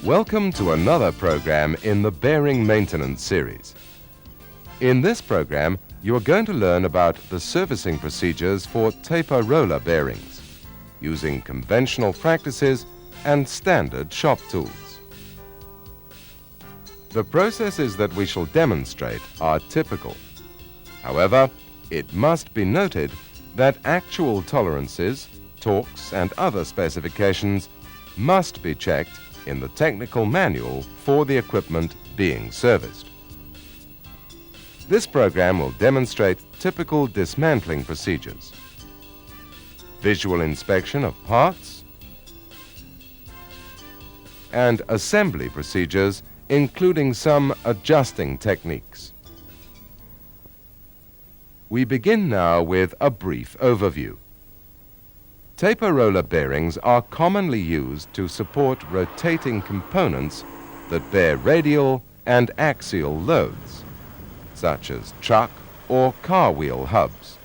Welcome to another program in the Bearing Maintenance series. In this program, you are going to learn about the servicing procedures for taper roller bearings, using conventional practices and standard shop tools. The processes that we shall demonstrate are typical. However, it must be noted that actual tolerances, torques and other specifications must be checked in the technical manual for the equipment being serviced. This program will demonstrate typical dismantling procedures, visual inspection of parts, and assembly procedures, including some adjusting techniques. We begin now with a brief overview. Taper roller bearings are commonly used to support rotating components that bear radial and axial loads, such as truck or car wheel hubs.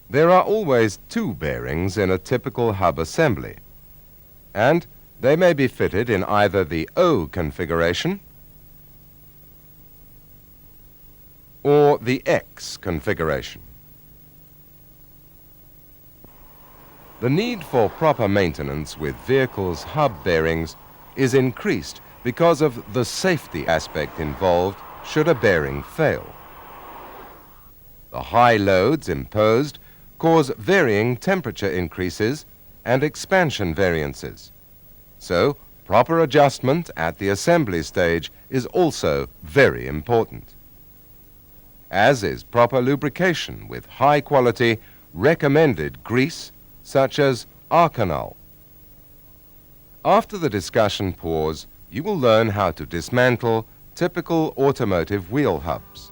There are always two bearings in a typical hub assembly, and they may be fitted in either the O configuration or the X configuration. The need for proper maintenance with vehicles' hub bearings is increased because of the safety aspect involved should a bearing fail. The high loads imposed cause varying temperature increases and expansion variances. So, proper adjustment at the assembly stage is also very important, as is proper lubrication with high-quality recommended grease such as Arconal. After the discussion pause, you will learn how to dismantle typical automotive wheel hubs.